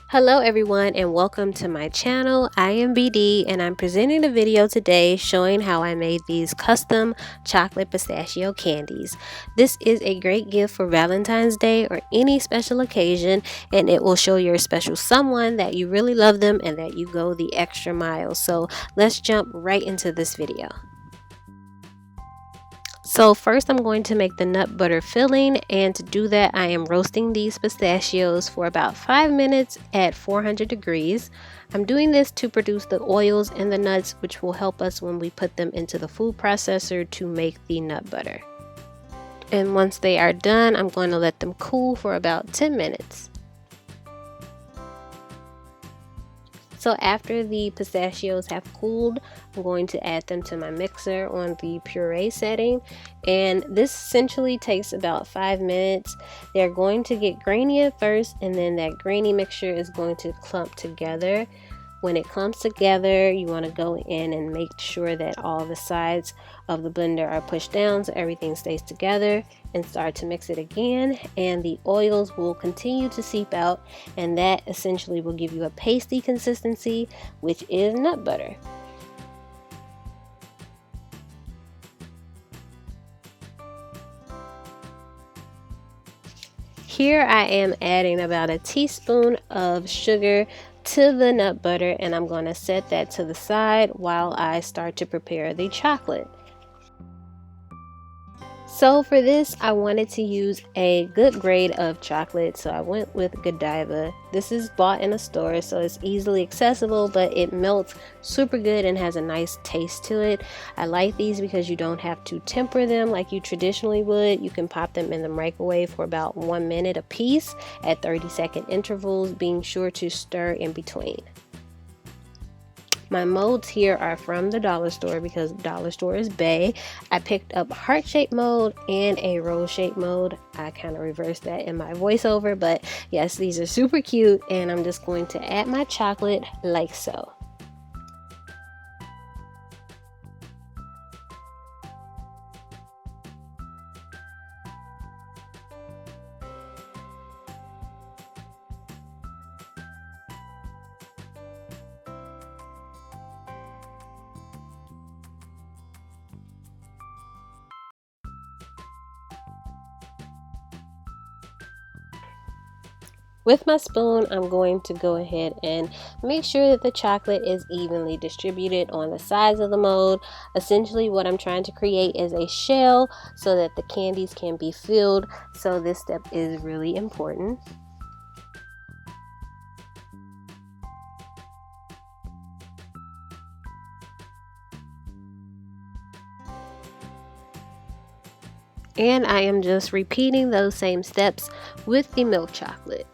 Hello everyone and welcome to my channel. I am BD and I'm presenting a video today showing how I made these custom chocolate pistachio candies. This is a great gift for Valentine's Day or any special occasion, and it will show your special someone that you really love them and that you go the extra mile. So let's jump right into this video. So first I'm going to make the nut butter filling, and to do that I am roasting these pistachios for about 5 minutes at 400 degrees. I'm doing this to produce the oils in the nuts, which will help us when we put them into the food processor to make the nut butter. And once they are done, I'm going to let them cool for about 10 minutes. So after the pistachios have cooled, I'm going to add them to my mixer on the puree setting, and this essentially takes about 5 minutes. They're going to get grainy at first, and then that grainy mixture is going to clump together. When it clumps together, you want to go in and make sure that all the sides of the blender are pushed down so everything stays together, and start to mix it again, and the oils will continue to seep out, and that essentially will give you a pasty consistency, which is nut butter. Here I am adding about a teaspoon of sugar to the nut butter, and I'm going to set that to the side while I start to prepare the chocolate. So for this, I wanted to use a good grade of chocolate, so I went with Godiva. This is bought in a store, so it's easily accessible, but it melts super good and has a nice taste to it. I like these because you don't have to temper them like you traditionally would. You can pop them in the microwave for about 1 minute a piece at 30-second intervals, being sure to stir in between. My molds here are from the dollar store because dollar store is Bay. I picked up heart-shaped mold and a rose-shaped mold. I kind of reversed that in my voiceover, but yes, these are super cute, and I'm just going to add my chocolate like so. With my spoon, I'm going to go ahead and make sure that the chocolate is evenly distributed on the sides of the mold. Essentially, what I'm trying to create is a shell so that the candies can be filled. So this step is really important. And I am just repeating those same steps with the milk chocolate.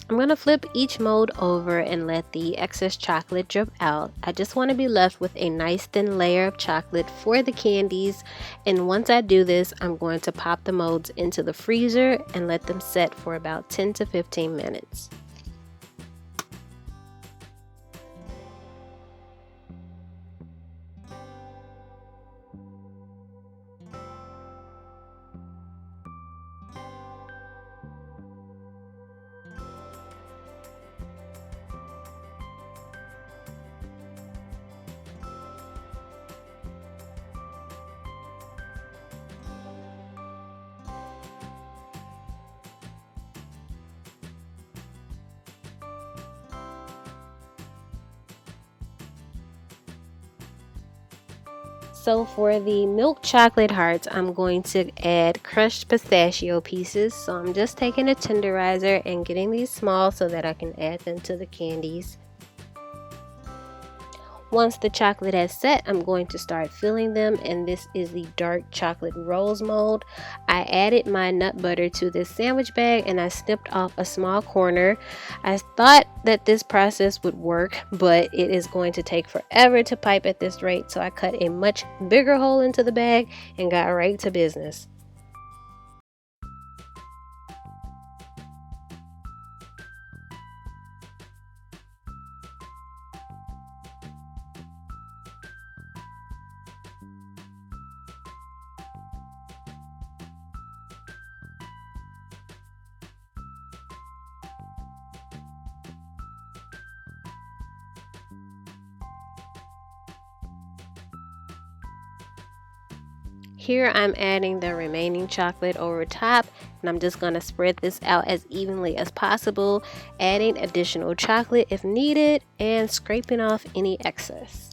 I'm going to flip each mold over and let the excess chocolate drip out. I just want to be left with a nice thin layer of chocolate for the candies, and once I do this, I'm going to pop the molds into the freezer and let them set for about 10 to 15 minutes. So for the milk chocolate hearts, I'm going to add crushed pistachio pieces. So I'm just taking a tenderizer and getting these small so that I can add them to the candies. Once the chocolate has set, I'm going to start filling them, and this is the dark chocolate rose mold. I added my nut butter to this sandwich bag and I snipped off a small corner. I thought that this process would work, but it is going to take forever to pipe at this rate, so I cut a much bigger hole into the bag and got right to business. Here I'm adding the remaining chocolate over top, and I'm just going to spread this out as evenly as possible, adding additional chocolate if needed and scraping off any excess.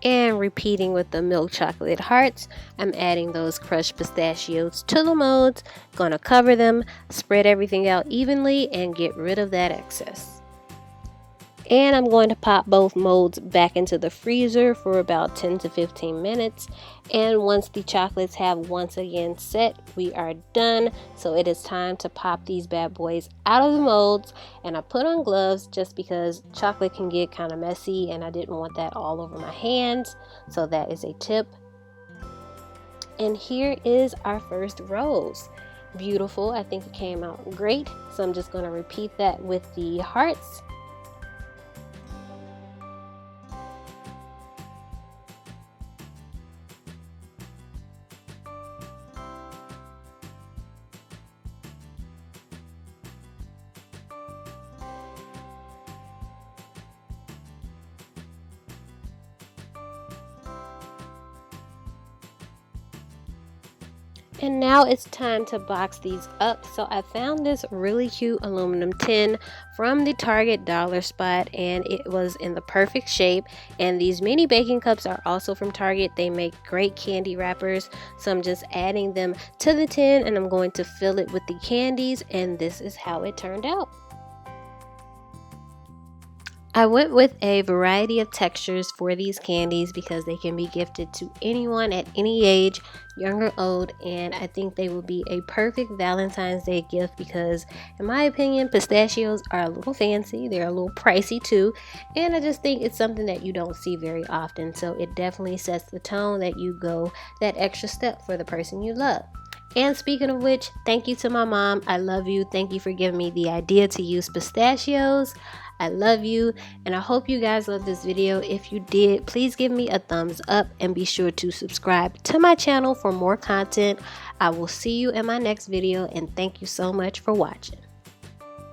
And repeating with the milk chocolate hearts, I'm adding those crushed pistachios to the molds, gonna cover them, spread everything out evenly, and get rid of that excess. And I'm going to pop both molds back into the freezer for about 10 to 15 minutes. And once the chocolates have once again set, we are done. So it is time to pop these bad boys out of the molds. And I put on gloves just because chocolate can get kind of messy and I didn't want that all over my hands. So that is a tip. And here is our first rose. Beautiful. I think it came out great. So I'm just going to repeat that with the hearts. And now it's time to box these up. So I found this really cute aluminum tin from the Target dollar spot, and it was in the perfect shape. And these mini baking cups are also from Target. They make great candy wrappers. So I'm just adding them to the tin and I'm going to fill it with the candies, and this is how it turned out. I went with a variety of textures for these candies because they can be gifted to anyone at any age, young or old, and I think they will be a perfect Valentine's Day gift because, in my opinion, pistachios are a little fancy, they're a little pricey too, and I just think it's something that you don't see very often, so it definitely sets the tone that you go that extra step for the person you love. And speaking of which, thank you to my mom. I love you. Thank you for giving me the idea to use pistachios. I love you, and I hope you guys loved this video. If you did, please give me a thumbs up and be sure to subscribe to my channel for more content. I will see you in my next video, and thank you so much for watching.